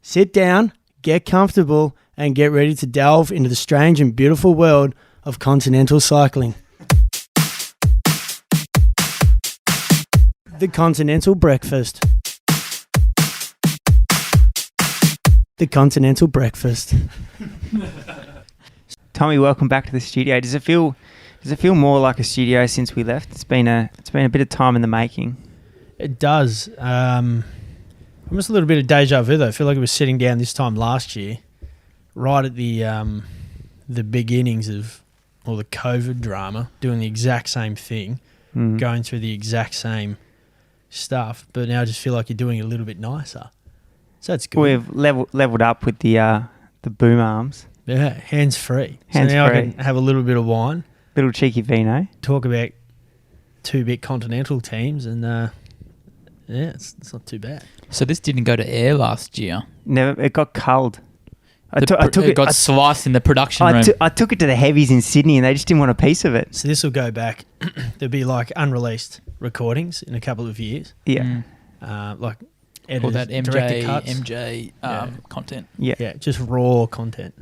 Sit down, get comfortable, and get ready to delve into the strange and beautiful world of continental cycling. The Continental Breakfast. The Continental Breakfast. Tommy, welcome back to the studio. Does it feel more like a studio since we left? It's been a bit of time in the making. It does. Almost a little bit of deja vu though. I feel like I was sitting down this time last year, right at the beginnings of all the COVID drama, doing the exact same thing, going through the exact same stuff. But now I just feel like you're doing it a little bit nicer. So that's good. We've leveled up with the boom arms. Yeah, hands free. Hands so now free. I can have a little bit of wine, Little cheeky vino. talk about two big continental teams, and it's not too bad. So this didn't go to air last year. Never, it got culled. It got sliced in the production room. I took it to the heavies in Sydney, and they just didn't want a piece of it. So this will go back. There'll be like unreleased recordings in a couple of years. Yeah, Like Call that director cuts. MJ content. Yeah, just raw content.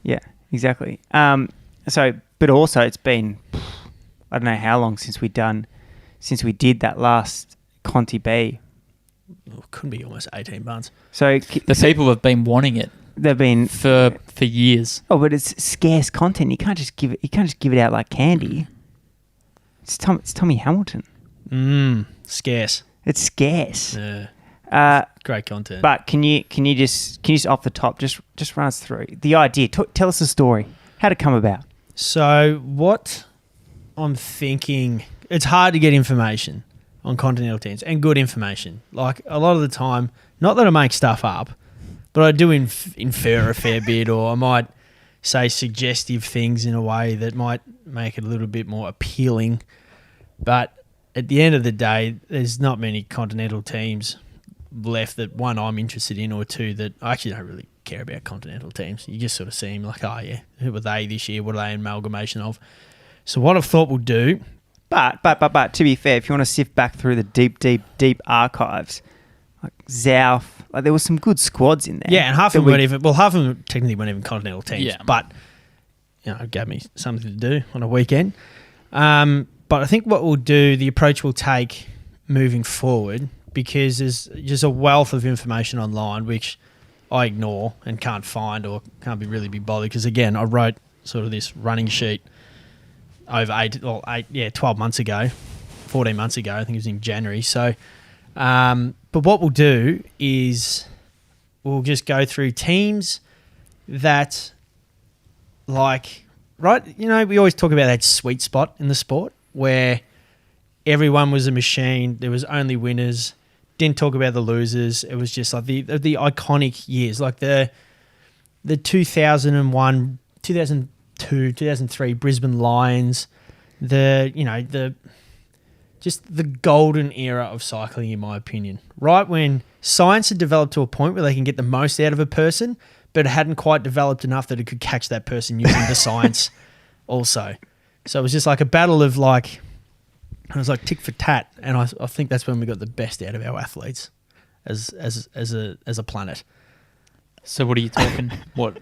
yeah, exactly. But also it's been I don't know how long since we did that last Conti B. It couldn't be almost 18 months. So The people have been wanting it they've been for years. Oh, but it's scarce content. You can't just give it out like candy. It's Tommy Hamilton. Scarce. It's scarce. Yeah. Great content. But can you just off the top just run us through the idea? Tell us the story. How'd it come about? So what I'm thinking, it's hard to get information on continental teams and good information. Like a lot of the time, not that I make stuff up, but I do infer a fair bit, or I might say suggestive things in a way that might make it a little bit more appealing. But at the end of the day, there's not many continental teams left that, one, I'm interested in, or two, that I actually don't really care about continental teams. You just sort of see them like, oh yeah, who were they this year? What are they an amalgamation of? So what I've thought we'll do... But to be fair, if you want to sift back through the deep archives, like Zouf, like there was some good squads in there. Yeah, and half of them technically weren't even continental teams. Yeah. But, it gave me something to do on a weekend. But I think what we'll do, the approach we'll take moving forward, because there's just a wealth of information online which I ignore and can't find or can't really be bothered, because, again, I wrote sort of this running sheet over 12 months ago, 14 months ago. I think it was in January. So, but what we'll do is we'll just go through teams that, like, right, we always talk about that sweet spot in the sport where everyone was a machine. There was only winners. Didn't talk about the losers. It was just like the iconic years, like the 2001, 2002, 2003 Brisbane Lions, the golden era of cycling, in my opinion. Right when science had developed to a point where they can get the most out of a person, but it hadn't quite developed enough that it could catch that person using the science also. So it was just like a battle of like, it was like tick for tat, and I think that's when we got the best out of our athletes as a planet. So what are you talking? what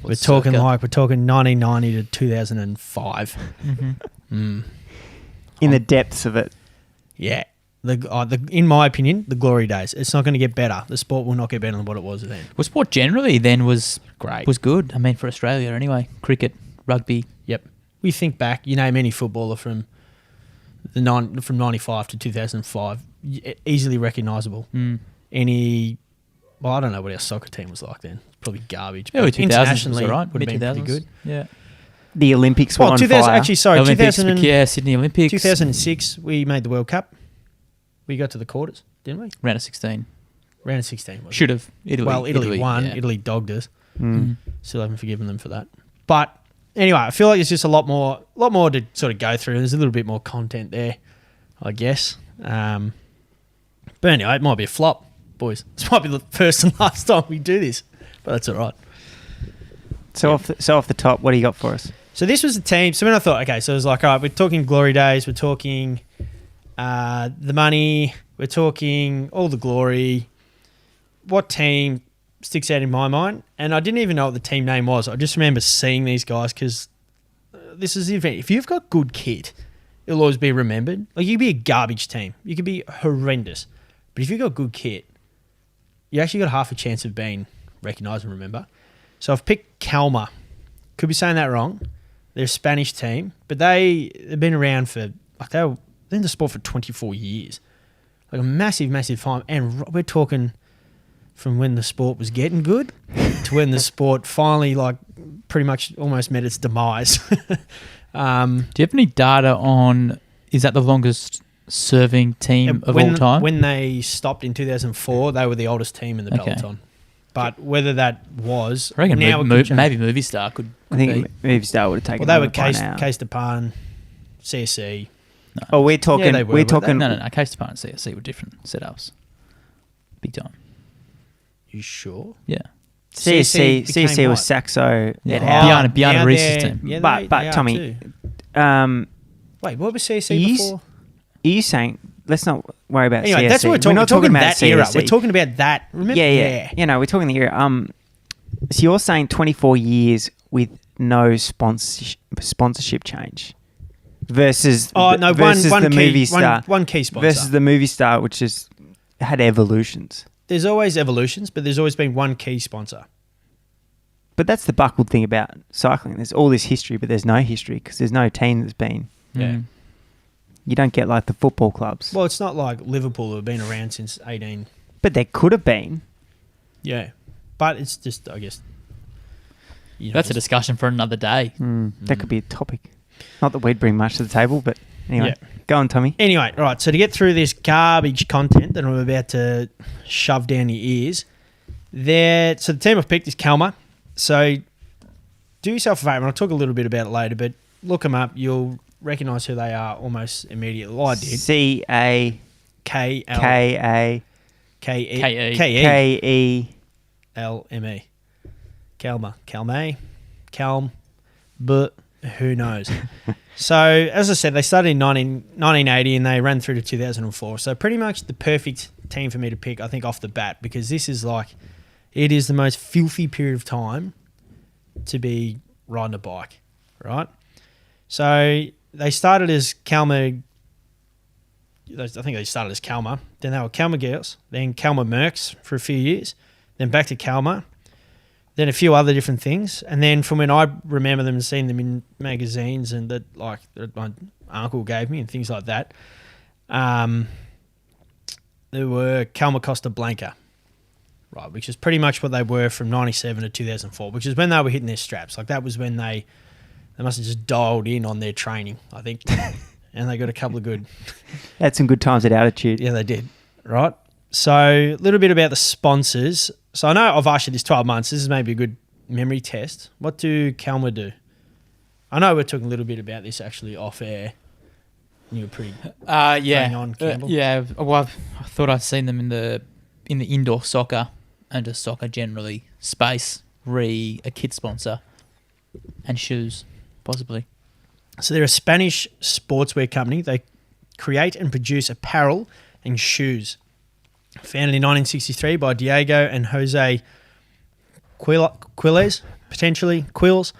We're talking 1990 to 2005. Mm-hmm. In the depths of it. Yeah. In my opinion, the glory days. It's not going to get better. The sport will not get better than what it was then. Well, sport generally then was Great. Was good. I mean, for Australia anyway. Cricket, rugby. Yep. We think back, you name any footballer from 95 to 2005, easily recognisable. Well, I don't know what our soccer team was like then. Probably garbage. Early 2000s internationally, was all right. would have been pretty Mid-2000s. good. Yeah. The Olympics were on 2000, fire. actually, sorry, Olympics, 2000, Sydney Olympics. 2006, we made the World Cup. We got to the quarters, didn't we? Round of 16. Round of 16. Wasn't Should have. Italy won. Yeah. Italy dogged us. Mm. Still haven't forgiven them for that. But anyway, I feel like there's just a lot more to sort of go through. There's a little bit more content there, I guess. But anyway, it might be a flop, boys. This might be the first and last time we do this, but that's all right. So off the top, what do you got for us? So this was the team. So when I thought, okay, so it was like, all right, we're talking glory days, we're talking the money, we're talking all the glory. What team sticks out in my mind. And I didn't even know what the team name was. I just remember seeing these guys because this is the event. If you've got good kit, it'll always be remembered. Like, you could be a garbage team. You could be horrendous. But if you've got good kit, you actually got half a chance of being recognised and remember. So I've picked Kelme. Could be saying that wrong. They're a Spanish team, but they've been around for, like, they're in the sport for 24 years. Like, a massive, massive time. And we're talking from when the sport was getting good to when the sport finally, like, pretty much almost met its demise. Do you have any data on, is that the longest serving team of all time? When they stopped in 2004, they were the oldest team in the Okay. peloton. But whether that was... I reckon now maybe Movie Star could I think be. Movistar would have taken. Well, they were over by now. Case Depart, CSC. Oh, we're talking. Yeah, they were, we're weren't they? talking. No. Case Depart and CSC were different setups. Big time. You sure? Yeah. CSC became was what? Saxo. Yeah. Ed Howe. Bjarne now Riis's they're- team. Yeah, But they are Tommy, too. Um, Wait, what was CSC are you, before? are you saying? Let's not worry about Anyway, CSC. that's what we're talking, not we're talking about. about That era. CSC. We're talking about that. Remember? Yeah. You know, we're talking the era. So you're saying 24 years with no sponsorship change versus versus one the key, movie star one key sponsor. versus the movie star, which has had evolutions. There's always evolutions, but there's always been one key sponsor. But that's the buckled thing about cycling. There's all this history, but there's no history because there's no team that's been. Yeah. Mm. You don't get like the football clubs. Well, it's not like Liverpool who have been around since 18. But there could have been. Yeah, but it's just, I guess. You know, That's a just- discussion for another day. That could be a topic. Not that we'd bring much to the table, but anyway. Yeah. Go on, Tommy. Anyway, right, so to get through this garbage content that I'm about to shove down your ears, so the team I've picked is Kelme. So do yourself a favour, and I'll talk a little bit about it later, but look them up. You'll recognise who they are almost immediately. Well, I did. C-A-K-A K-L-K-E. K-E. K-E. L-M-E. Kelme, but who knows? So, as I said, they started in 1980 and they ran through to 2004. So, pretty much the perfect team for me to pick, I think, off the bat, because this is like, it is the most filthy period of time to be riding a bike, right? So, they started as Kelme. I think they started as Kelme. Then they were Kelme Girls. Then Kelme Mercs for a few years. Then back to Kelme. Then a few other different things. And then from when I remember them and seeing them in magazines and that my uncle gave me and things like that, there were Kelme Costa Blanca, right, which is pretty much what they were from 97 to 2004, which is when they were hitting their straps. Like, that was when they must have just dialed in on their training, I think. And they got a couple of good... Had some good times at altitude. Yeah, they did, right? So a little bit about the sponsors. So I know I've asked you this 12 months. This is maybe a good memory test. What do Kelme do? I know we're talking a little bit about this actually off air. You were pretty bang on, Campbell. Well, I thought I'd seen them in the indoor soccer and just soccer generally space, a kit sponsor and shoes, possibly. So they're a Spanish sportswear company. They create and produce apparel and shoes. Founded in 1963 by Diego and Jose Quilles, Quills.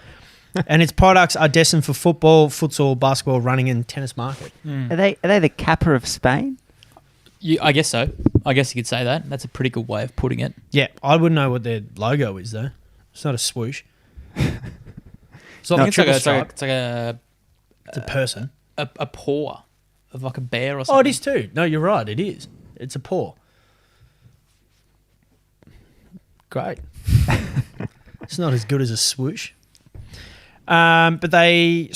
And its products are destined for football, futsal, basketball, running and tennis market. Are they the Kappa of Spain? I guess so. I guess you could say that. That's a pretty good way of putting it. Yeah, I wouldn't know what their logo is though. It's not a swoosh. It's not I a think triple it's stripe. like a It's a person. a paw of like a bear or something. Oh, it is too. No, you're right. It is. It's a paw. Great. It's not as good as a swoosh. But they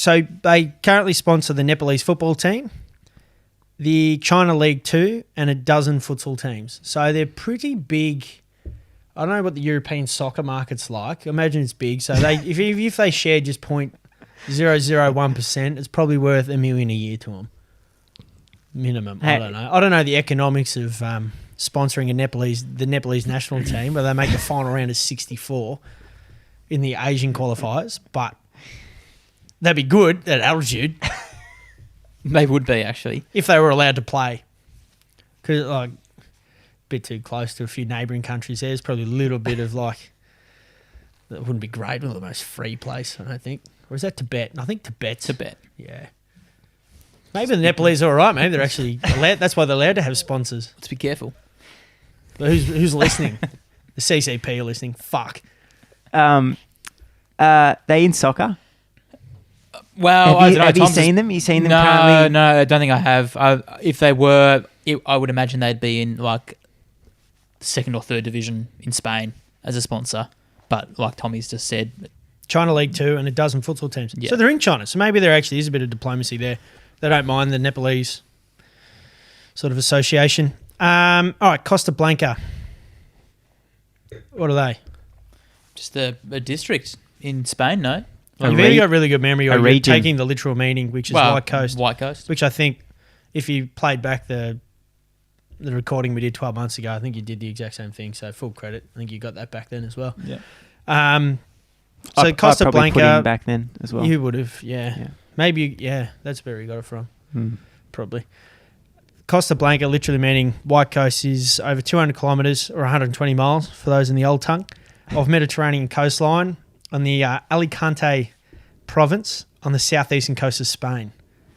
currently sponsor the Nepalese football team, the China League 2, and a dozen futsal teams. So they're pretty big. I don't know what the European soccer market's like. Imagine it's big. So they if they share just 0.001%, it's probably worth $1 million a year to them. Minimum. I don't know. I don't know the economics of sponsoring the Nepalese national team, where they make the final round of 64 in the Asian qualifiers, but that'd be good at altitude They would be, actually. if they were allowed to play. Because bit too close to a few neighbouring countries. There's probably a little bit of like, that wouldn't be great. One of the most free place, I don't think. Or is that Tibet? I think Tibet's. Tibet. Yeah. Maybe the Nepalese are all right. Maybe they're actually allowed. That's why they're allowed to have sponsors. Let's be careful. But who's listening? The CCP are listening. Fuck. They in soccer? Well, Have you seen them? You seen them currently? No, I don't think I have. If they were, I would imagine they'd be in like second or third division in Spain as a sponsor. But like Tommy's just said, China League 2 and a dozen futsal teams. Yeah. So they're in China. So maybe there actually is a bit of diplomacy there. They don't mind the Nepalese sort of association. All right, Costa Blanca. What are they? just a district in Spain, no? You've either got really good memory or you're region. taking the literal meaning, which is White Coast. White Coast. Which I think, if you played back the recording we did 12 months ago, I think you did the exact same thing. So full credit. I think you got that back then as well. Yeah. So Costa I probably Blanca. put him back then as well. You would have, yeah. Maybe, that's where you got it from. Probably. Costa Blanca, literally meaning White Coast, is over 200 kilometres or 120 miles for those in the old tongue of Mediterranean coastline on the Alicante province on the southeastern coast of Spain.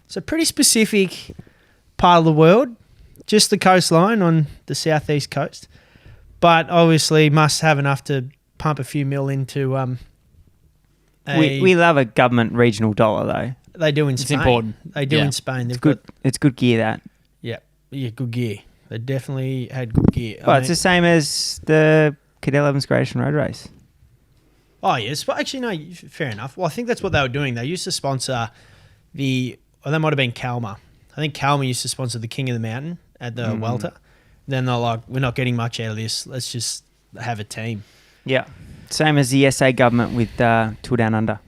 It's a pretty specific part of the world, just the coastline on the southeast coast, but obviously must have enough to pump a few mil into. We love a government regional dollar though. They do in It's Spain. important. They do Yeah. in Spain. They've It's good. It's good gear that. Yeah, good gear. They definitely had good gear. Oh, it's the same as the Cadell Evans Great Ocean Road Race. Oh, yes. But actually, no, fair enough. Well, I think that's what they were doing. They used to sponsor they might have been Kelme. I think Kelme used to sponsor the King of the Mountain at the Welter. Then they're like, we're not getting much out of this. Let's just have a team. Yeah. Same as the SA government with Tour Down Under.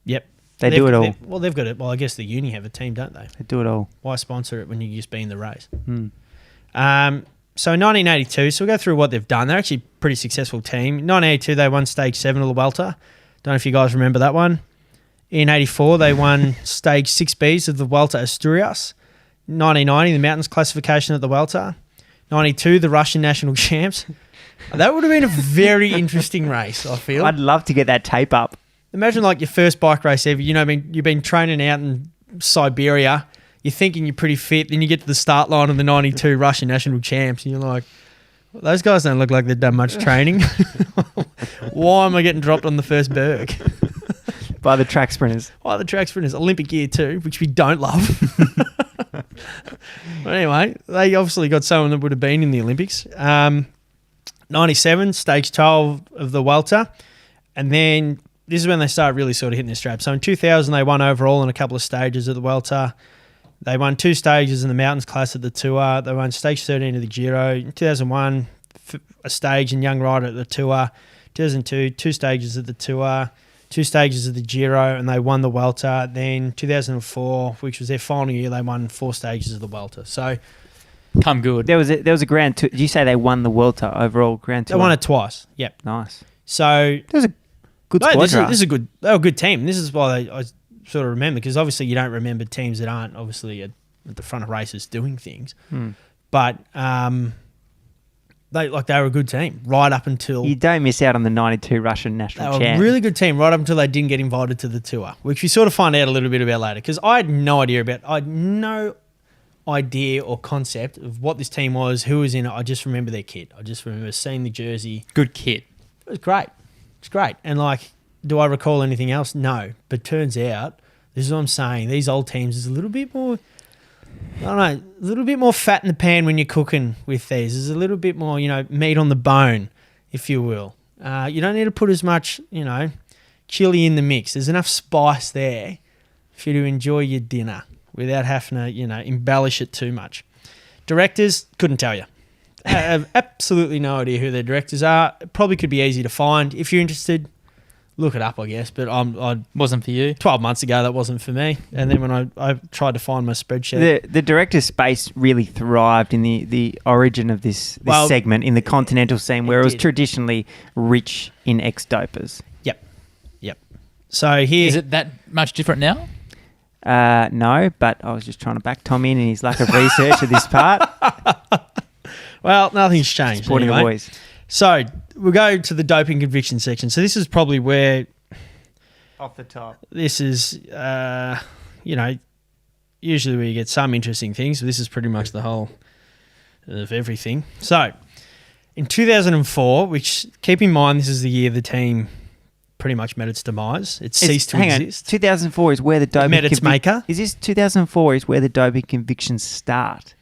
Yep. They do it all. They've got it. Well, I guess the uni have a team, don't they? They do it all. Why sponsor it when you can just be in the race? So 1982, so we'll go through what they've done. They're actually a pretty successful team. 1982, they won Stage 7 of the Welter. Don't know if you guys remember that one. In 84, they won Stage 6Bs of the Welter Asturias. 1990, the Mountains classification at the Welter. 92, the Russian national champs. That would have been a very interesting race, I feel. I'd love to get that tape up. Imagine like your first bike race ever. You've been training out in Siberia. You're thinking you're pretty fit. Then you get to the start line of the 92 Russian national champs. And you're like, well, those guys don't look like they've done much training. Why am I getting dropped on the first berg? By the track sprinters. Oh, the track sprinters. Olympic gear too, which we don't love. But anyway, they obviously got someone that would have been in the Olympics. 97, Stage 12 of the Welter. And then this is when they started really sort of hitting their straps. So in 2000, they won overall in a couple of stages of the Welter. They won 2 stages in the Mountains class at the Tour. They won Stage 13 of the Giro. In 2001, a stage in Young Rider at the Tour. 2002, 2 stages of the Tour, 2 stages of the Giro, and they won the Welter. Then 2004, which was their final year, they won 4 stages of the Welter. So Come good. There was a Grand Tour. Did you say they won the Welter overall Grand Tour? they won it twice. Yep. Nice. So There was a good no, squad this draft. is a good. They were a good team. This is why I sort of remember, because obviously you don't remember teams that aren't obviously at the front of races doing things. But they were a good team right up until You don't miss out on the 92 Russian they national were a champ. really good team right up until they didn't get invited to the Tour, which we sort of find out a little bit about later. Because I had no idea or concept of what this team was, who was in it. I just remember their kit. I just remember seeing the jersey. Good kit. It was great. It's great. And do I recall anything else? No. But turns out, this is what I'm saying, these old teams is a little bit more, I don't know, a little bit more fat in the pan when you're cooking with these. There's a little bit more, meat on the bone, if you will. You don't need to put as much, chili in the mix. There's enough spice there for you to enjoy your dinner without having to, embellish it too much. Directors, couldn't tell you. I have absolutely no idea who their directors are. It probably could be easy to find. If you're interested, look it up, I guess. But Wasn't for you. 12 months ago, that wasn't for me. And then when I tried to find my spreadsheet. The director's space really thrived in the origin of this segment in the continental scene, where it was did. traditionally rich in ex-dopers. Yep. So here... Is it that much different now? No, but I was just trying to back Tom in his lack of research of this part. Well, nothing's changed. Supporting the Anyway. boys. So we'll go to the doping conviction section. So this is probably where Off the top. this is, usually where you get some interesting things. But this is pretty much the whole of everything. So in 2004, which keep in mind this is the year the team pretty much met its demise. It ceased to exist. 2004 is where the doping Met its maker. Is this 2004 is where the doping convictions start?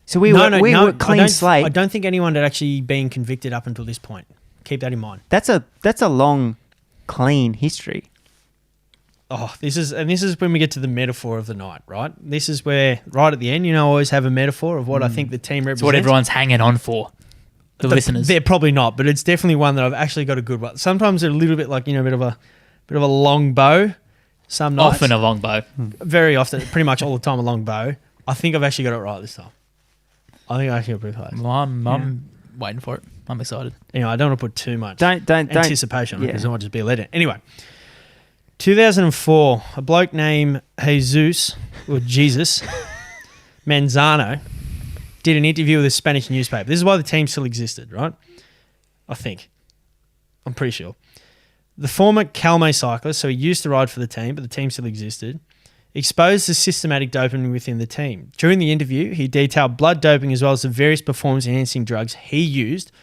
So we were clean slate. I don't think anyone had actually been convicted up until this point. Keep that in mind. That's a long, clean history. Oh, this is when we get to the metaphor of the night, right? This is where, right at the end, I always have a metaphor of what I think the team represents. It's what everyone's hanging on for. The listeners. They're probably not, but it's definitely one that I've actually got a good one. Sometimes they're a little bit like, a bit of a long bow. Some nights. Often a long bow. Very often, pretty much all the time a long bow. I think I've actually got it right this time. I think I actually got pretty close. Well, I'm waiting for it. I'm excited. Anyway, I don't want to put too much Don't anticipation on it because it might just be a letdown. Anyway, 2004, a bloke named Jesus Manzano did an interview with a Spanish newspaper. This is why the team still existed, right? I think. I'm pretty sure. The former Kelme cyclist, so he used to ride for the team, but the team still existed, exposed the systematic doping within the team. During the interview, he detailed blood doping as well as the various performance-enhancing drugs he used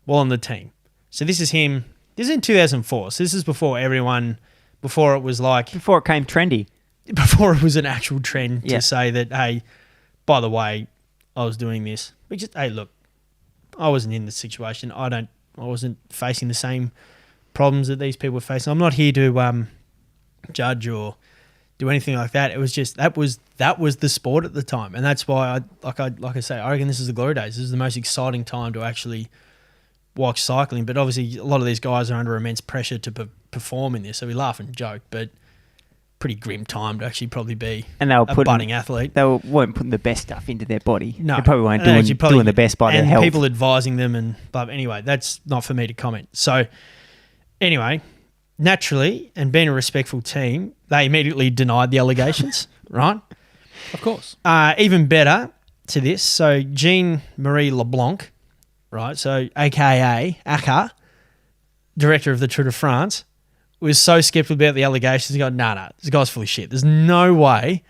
while on the team. So this is him. This is in 2004. So this is before it was like... Before it came trendy. Before it was an actual trend to say that, hey, by the way, I was doing this. Hey, look, I wasn't in this situation. I wasn't facing the same problems that these people were facing. I'm not here to judge or do anything like that. It was just that was the sport at the time, and that's why I say I reckon this is the glory days. This is the most exciting time to actually watch cycling. But obviously, a lot of these guys are under immense pressure to perform in this, so we laugh and joke, but pretty grim time to actually probably be a budding athlete. They weren't putting the best stuff into their body. No, they probably weren't doing the best by their health. And people advising them and blah. Anyway, that's not for me to comment. So anyway, naturally, and being a respectful team, they immediately denied the allegations, right? Of course. Even better to this, so Jean-Marie LeBlanc, right, so a.k.a. Aka, director of the Tour de France, was so skeptical about the allegations. He got, nah, this guy's full of shit. There's no way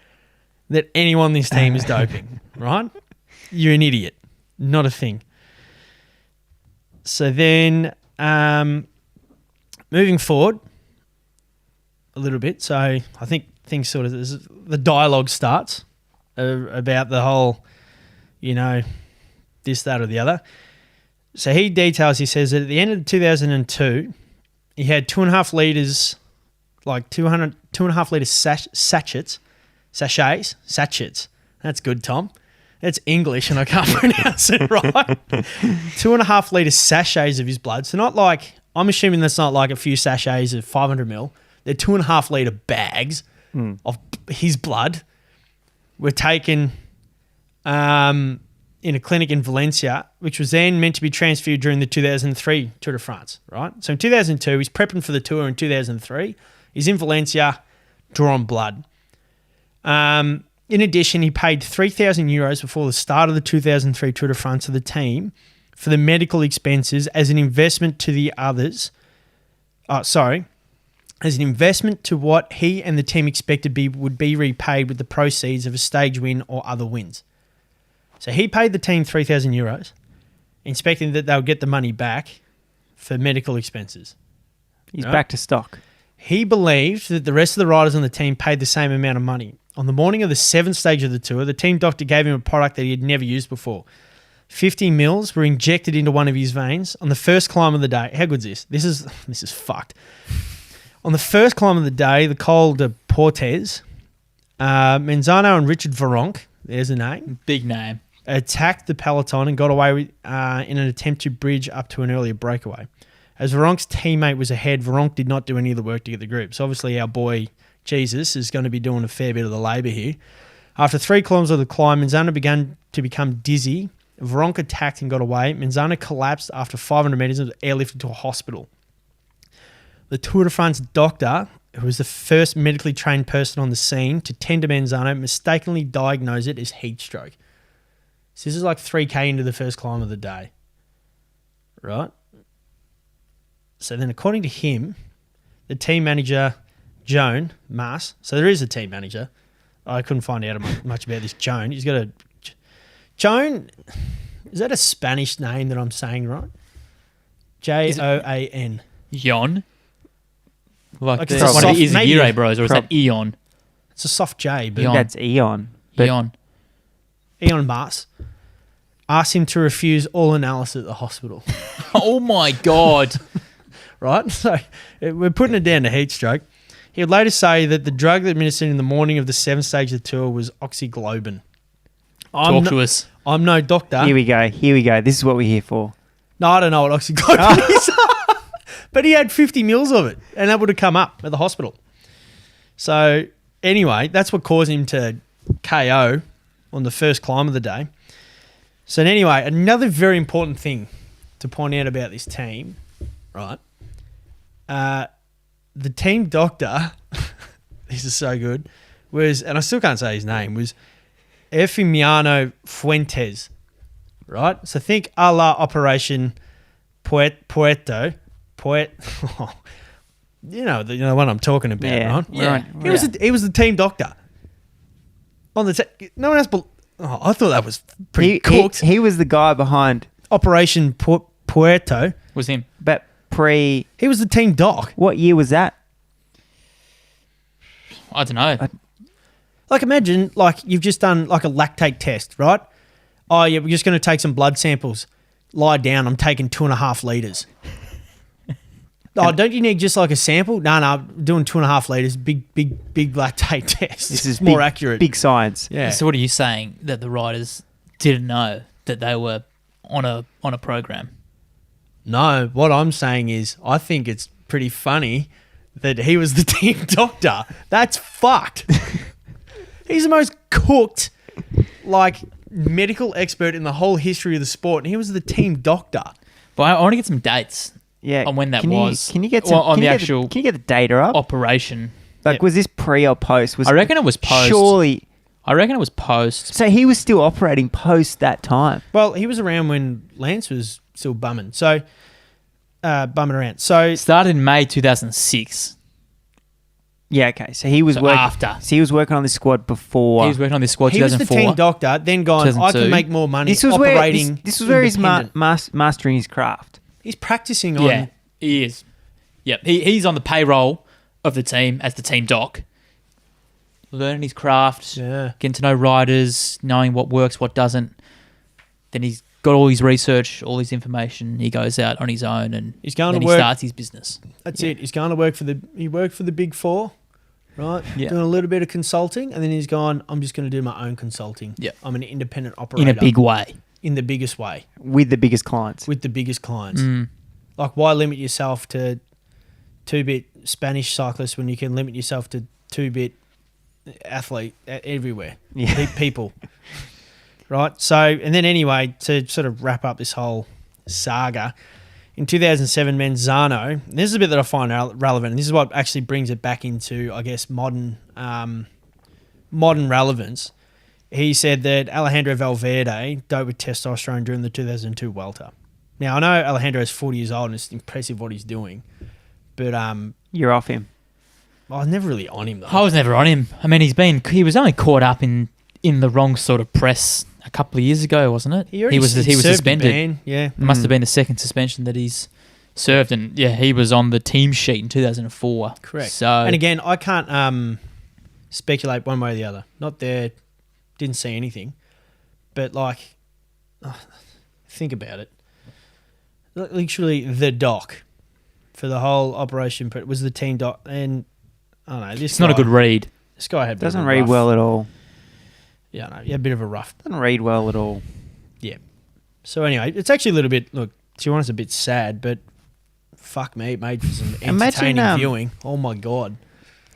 that anyone on this team is doping, right? You're an idiot. Not a thing. So then, moving forward a little bit, so I think things sort of, the dialogue starts about the whole, this, that, or the other. So he says that at the end of 2002, he had 2.5 litres, like 2.5 litre sachets. That's good, Tom. That's English and I can't pronounce it right. 2.5 litre sachets of his blood. So not like, I'm assuming that's not like a few sachets of 500 ml. They're 2.5 litre bags of his blood were taken in a clinic in Valencia, which was then meant to be transferred during the 2003 Tour de France, right? So in 2002, he's prepping for the Tour in 2003. He's in Valencia, drawing blood. In addition, he paid €3,000 before the start of the 2003 Tour de France to the team for the medical expenses as an investment to the others. As an investment to what he and the team expected would be repaid with the proceeds of a stage win or other wins. So he paid the team €3,000, expecting that they'll get the money back for medical expenses. He's back to stock. He believed that the rest of the riders on the team paid the same amount of money. On the morning of the 7th stage of the Tour, the team doctor gave him a product that he had never used before. 50 mils were injected into one of his veins on the first climb of the day. How good's this? This is fucked. On the first climb of the day, the Col de Portes, Manzano and Richard Virenque, there's a name. Big name. Attacked the peloton and got away with, in an attempt to bridge up to an earlier breakaway. As Virenque's teammate was ahead, Virenque did not do any of the work to get the group. So obviously our boy Jesus is going to be doing a fair bit of the labour here. After 3 kilometres of the climb, Manzano began to become dizzy. Virenque attacked and got away. Manzano collapsed after 500 metres and was airlifted to a hospital. The Tour de France doctor, who was the first medically trained person on the scene to tend to Manzano, mistakenly diagnosed it as heat stroke. So this is like 3K into the first climb of the day. Right? So then according to him, the team manager, Joan Mars, so there is a team manager. I couldn't find out much about this Joan. He's got a... Joan, is that a Spanish name that I'm saying right? Joan. Yon? Like it's the a one soft- of the maybe- Izagirre bros, or is that Eon? It's a soft J, but Eon. That's Eon. But Eon. Eon Mars asked him to refuse all analysis at the hospital. Oh my God. Right? So we're putting it down to heat stroke. He would later say that the drug administered in the morning of the 7th stage of the tour was oxyglobin. Talk to us. I'm no doctor. Here we go. This is what we're here for. No, I don't know what oxyglobin is. But he had 50 mils of it, and that would have come up at the hospital. So anyway, that's what caused him to KO on the first climb of the day. So anyway, another very important thing to point out about this team, right? The team doctor, this is so good, was, and I still can't say his name, was Efimiano Fuentes, right? So think a la Operation Puerto. You know the one I'm talking about, right? Yeah. He was the team doctor. On the no one else. I thought that was pretty cooked. He was the guy behind Operation Puerto. Was him. but pre. He was the team doc. What year was that? I don't know. Like imagine, like you've just done like a lactate test, right? Oh yeah, we're just going to take some blood samples. Lie down. I'm taking 2.5 liters. Oh, don't you need just like a sample? No, I'm doing 2.5 liters. Big lactate test. This is more big, accurate. Big science. Yeah. So what are you saying? That the riders didn't know that they were on a program? No, what I'm saying is I think it's pretty funny that he was the team doctor. That's fucked. He's the most cooked, like, medical expert in the whole history of the sport, and he was the team doctor. But I want to get some dates Yeah. on when that can was. Can you get Well, some, on can the you get actual can you get the data up? operation? Like, Yeah. was this pre or post? I reckon it was post. Surely. I reckon it was post. So he was still operating post that time. Well, he was around when Lance was still bumming. So, bumming around. So, Started in May 2006. Yeah. Okay. So he was So working after. So he was working on this squad before. He was working on this squad he was the 2004. team doctor, then gone, I 2002. can make more money This was where operating this was where he's independent. mastering his craft. He's practicing on... Yeah, he is. Yep, he's on the payroll of the team as the team doc. Learning his craft, Yeah. getting to know riders, knowing what works, what doesn't. Then he's got all his research, all his information. He goes out on his own and He's going then to he work... starts his business. That's it. He's going to work for the... He worked for the Big Four, right? Yeah. Doing a little bit of consulting, and then he's gone, I'm just going to do my own consulting. Yeah. I'm an independent operator. In a big way. In the biggest way. With the biggest clients. With the biggest clients. Mm. Like, why limit yourself to 2-bit Spanish cyclists when you can limit yourself to 2-bit athlete everywhere? Yeah. People. Right? So, and then anyway, to sort of wrap up this whole saga, in 2007, Manzano, and this is a bit that I find relevant, and this is what actually brings it back into, I guess, modern relevance. He said that Alejandro Valverde doped with testosterone during the 2002 Vuelta. Now, I know Alejandro is 40 years old and it's impressive what he's doing, but You're off him. I was never really on him, though. I was never on him. I mean, he was only caught up in the wrong sort of press a couple of years ago, wasn't it? He was served a suspended. ban, yeah. It must have been the second suspension that he's served, and yeah, he was on the team sheet in 2004. Correct. So, And again, I can't speculate one way or the other. Not there, didn't see anything. But, like, think about it. Literally the doc for the whole operation was the team doc. And, I don't know. it's not a good read. This guy had a bit Doesn't of a read rough, well at all. Yeah, no, a bit of a rough. Doesn't read well at all. Yeah. So, anyway, it's actually a little bit, look, to be honest, a bit sad, but fuck me, it made for some Imagine, entertaining viewing. Oh, my God.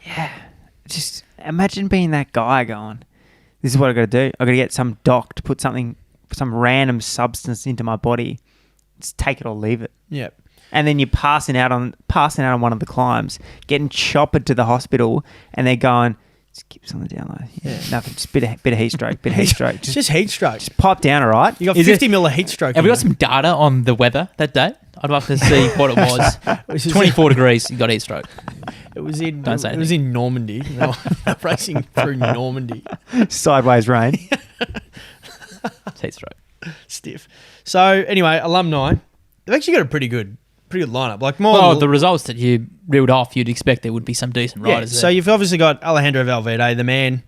Yeah. Just imagine being that guy going, this is what I got to do. I got to get some doc to put some random substance into my body. Just take it or leave it. Yeah. And then you're passing out on one of the climbs, getting choppered to the hospital, and they're going, Just keeps on the down low. Yeah, nothing. Just bit of heat stroke. Just heat stroke. Just pipe down, all right? You got Is 50 mil of heat stroke. Have in we got there. some data on the weather that day? I'd love to see what it was. Which is- 24 degrees, you got heat stroke. It was in. Don't say It was in Normandy. They were racing through Normandy. Sideways rain. It's heat stroke. Stiff. So anyway, alumni. They've actually got a pretty good lineup. Like more. Well, the results that you reeled off, you'd expect there would be some decent yeah. riders So there. you've obviously got Alejandro Valverde, the man.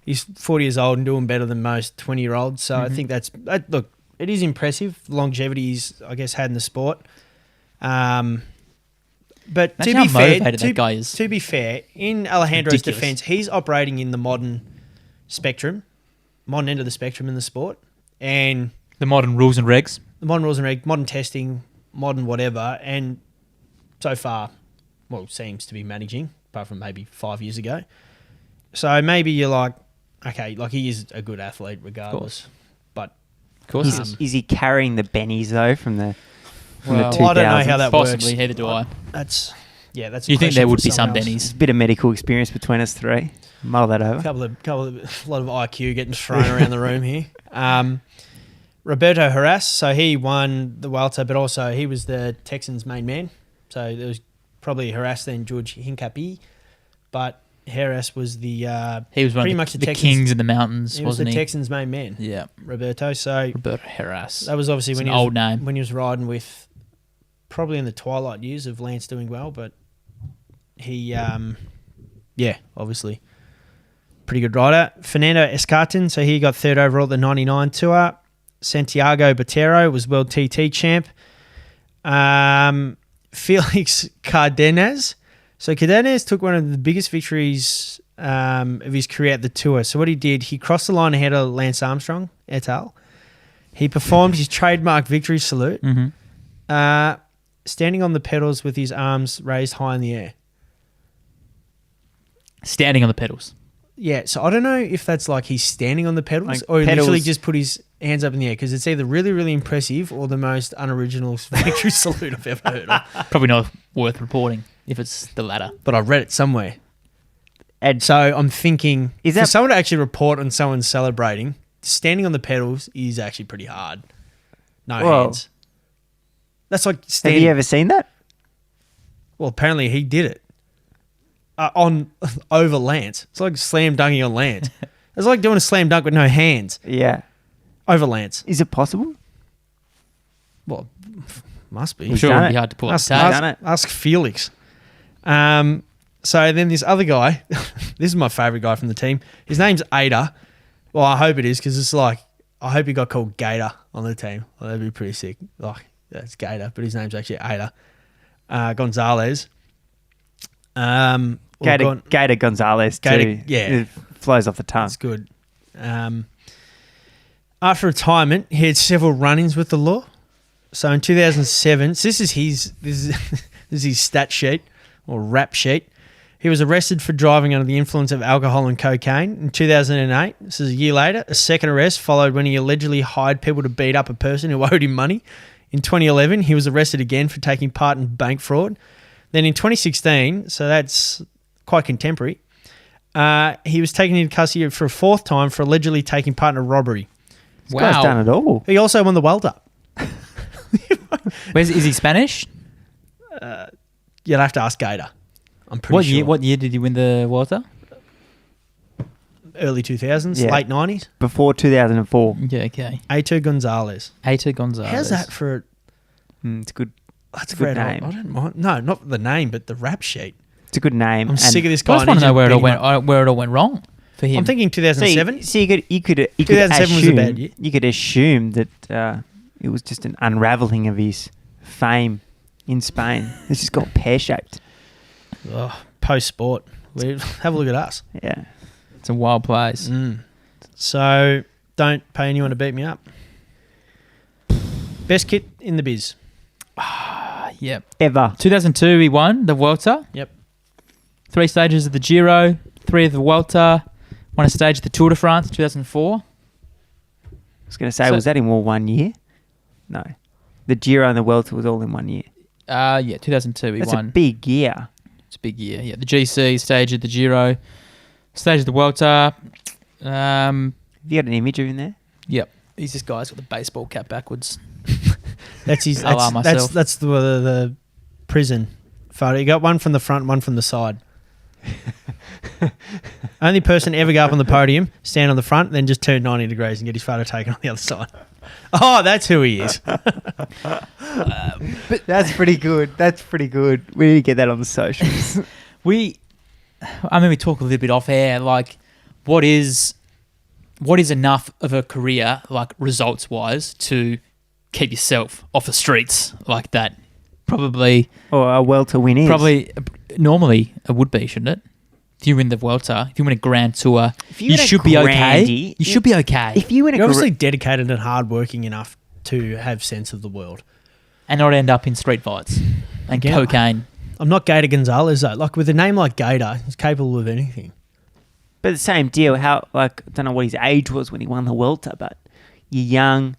He's 40 years old and doing better than most 20-year-olds. So I think look. It is impressive longevity he's, I guess, had in the sport. But to Imagine be how fair, motivated that guy is. to be fair, in Alejandro's Ridiculous. defence, he's operating in the modern spectrum, modern end of the spectrum in the sport, and The modern rules and regs. the modern rules and regs, modern testing, modern whatever, and so far, well, seems to be managing, apart from maybe 5 years ago. So maybe you're like, okay, like he is a good athlete regardless. But Of course Is- he is. Is he carrying the bennies though from the Well, the 2000s? Well, I don't know how that Possibly, works. neither do I. that's that's. You a think question there for would be some someone else. There's bennies? a bit of medical experience between us three. Muddle that over. A lot of IQ getting thrown around the room here. Roberto Heras, so he won the Vuelta, but also he was the Texans' main man. So there was probably Heras then George Hincapie, but Heras was the He was one pretty of much the, the the Texans- kings of the mountains, he was the wasn't he? Texans' main man, Yeah. Roberto. So Roberto Heras. that was obviously It's when an he was old name. when he was riding with probably in the twilight years of Lance doing well, but he obviously pretty good rider. Fernando Escartin, so he got third overall at the 99 Tour. Santiago Botero was world TT champ. Felix Cardenas. So Cardenas took one of the biggest victories of his career at the Tour. So what he did, he crossed the line ahead of Lance Armstrong, et al. He performed his trademark victory salute, Mm-hmm. standing on the pedals with his arms raised high in the air. Standing on the pedals. Yeah, so I don't know if that's like he's standing on the pedals Like or he pedals- literally just put his hands up in the air because it's either really, really impressive or the most unoriginal victory salute I've ever heard of. Probably not worth reporting if it's the latter. But I read it somewhere. And So I'm thinking, Is for that- someone to actually report on someone celebrating, standing on the pedals is actually pretty hard. No Whoa. hands. That's like have standing. you ever seen that? Well, apparently he did it on over Lance. It's like slam dunking on Lance. It's like doing a slam dunk with no hands Yeah. over Lance. Is it possible? Well, must be. I'm He's sure it done would be it. hard to pull up Ask, tape. done it. ask Felix. So then this other guy, this is my favourite guy from the team. His name's Ada. Well, I hope it is because it's like, I hope he got called Gator on the team. Well, that'd be pretty sick. Like, that's Gator, but his name's actually Ada. Gonzalez. Gator Gonzalez too. Gator- yeah. It flows off the tongue. That's good. After retirement, he had several run-ins with the law. So in 2007, so this is his stat sheet or rap sheet. He was arrested for driving under the influence of alcohol and cocaine. In 2008, this is a year later, a second arrest followed when he allegedly hired people to beat up a person who owed him money. In 2011, he was arrested again for taking part in bank fraud. Then in 2016, so that's quite contemporary, he was taken into custody for a fourth time for allegedly taking part in a robbery. This guy's done it all. He also won the Vuelta. Is he Spanish? You'd have to ask Gator. I'm pretty sure. What year did he win the Vuelta? Early 2000s, Yeah. late 90s. Before 2004. Yeah, okay. A2 Gonzalez. Aita Gonzalez. How's that for... It's good. That's a Good great name. I don't mind. No, not the name, but the rap sheet. It's a good name. I'm sick of this guy. I just want to know where it all went wrong for him. I'm thinking 2007. So you could 2007 was a bad year. You could assume that it was just an unraveling of his fame in Spain. It's just got pear-shaped. Post-sport. Have a look at us. Yeah. It's a wild place. So, don't pay anyone to beat me up. Best kit in the biz. Yep. Ever. 2002, he won the Vuelta. Yep. 3 stages of the Giro, 3 of the Vuelta, won a stage of the Tour de France, 2004. I was going to say, So- was that in all 1 year? No. The Giro and the Vuelta was all in 1 year. Yeah, 2002 he That's won. a big year. It's a big year. Yeah, the GC stage of the Giro, Stage of the welter. Have you got an image of him there? Yep. He's this guy's got the baseball cap backwards. That's his. I like myself. That's the prison photo. You got one from the front, one from the side. Only person to ever go up on the podium, stand on the front, then just turn 90 degrees and get his photo taken on the other side. Oh, that's who he is. But that's pretty good. That's pretty good. We need to get that on the socials. We talk a little bit off air, like what is enough of a career, like results wise, to keep yourself off the streets like that? Probably, or a welter win is. Probably, normally it would be, shouldn't it? If you win the welter, if you win a grand tour, you should be okay. You should be okay. If you win You're obviously dedicated and hardworking enough to have sense of the world. And not end up in street fights and cocaine. I'm not Gator Gonzalez though. Like with a name like Gator, he's capable of anything. But the same deal. I don't know what his age was when he won the welter, but you're young.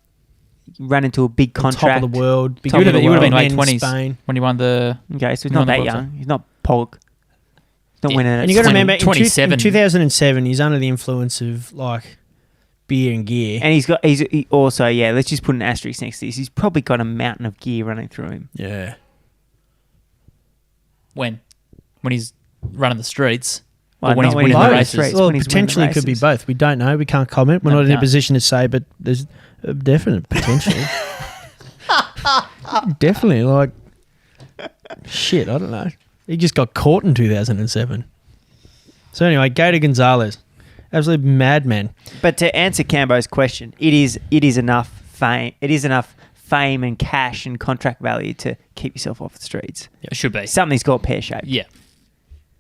You run into a big contract. Top of the world. You would have been late 20s Spain. when he won the... Okay, so he's not that young. He's not Pog. He's not winning it. And you got to remember, 27. in 2007, he's under the influence of like beer and gear. And he also, let's just put an asterisk next to this. He's probably got a mountain of gear running through him. Yeah. When he's running the streets? Well, or when he's winning the races? Well, potentially it could be both. We don't know. We can't comment. We're not in a position to say, but there's a definite potential. Definitely, like, shit, I don't know. He just got caught in 2007. So anyway, Gator Gonzalez, absolute madman. But to answer Cambo's question, it is enough fame. It is enough fame and cash and contract value to keep yourself off the streets. Yeah, it should be. Something's got pear-shaped. Yeah.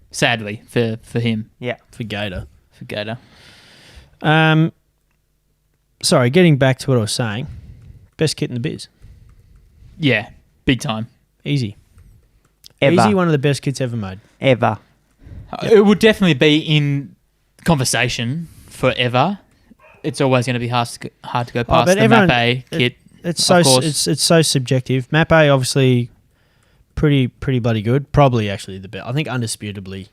Sadly, for him. Yeah. For Gator. Sorry, getting back to what I was saying. Best kit in the biz. Yeah, big time. Easy. Ever. Easy, one of the best kits ever made. Ever. It would definitely be in conversation forever. It's always going to be hard to go past the Mapei kit. It's so subjective. Mapei, obviously, pretty bloody good. Probably actually the best. I think undisputably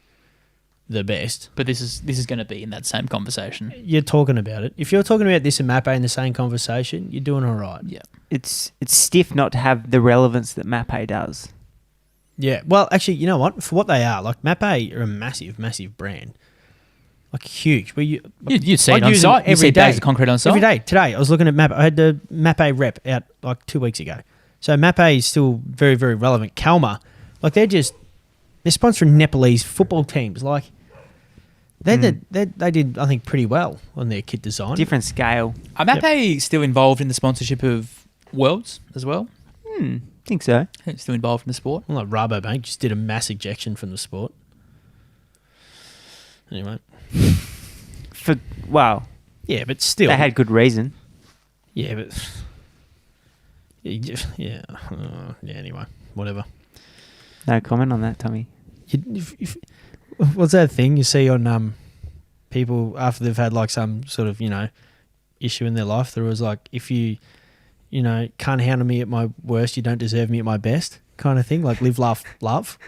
the best. But this is going to be in that same conversation. You're talking about it. If you're talking about this and Mapei in the same conversation, you're doing all right. Yeah. It's stiff not to have the relevance that Mapei does. Yeah. Well, actually, you know what? For what they are, like Mapei are a massive brand. Like huge. You see it on site. You see bags of concrete on site. Every day. Today, I was looking at Mapei. I had the Mapei rep out like 2 weeks ago. So Mapei is still very, very relevant. Kelme, like they're sponsoring Nepalese football teams. Like they did, I think, pretty well on their kit design. Different scale. Are Mapei still involved in the sponsorship of Worlds as well? Think so. Still involved in the sport? Well, like Rabobank just did a mass ejection from the sport. Anyway. Yeah, but still. They had good reason. Yeah, but... Yeah. Anyway, whatever. No comment on that, Tommy. What's that thing you see on people after they've had like some sort of, issue in their life? There was like, if you can't handle me at my worst, you don't deserve me at my best kind of thing. Like live, laugh, love.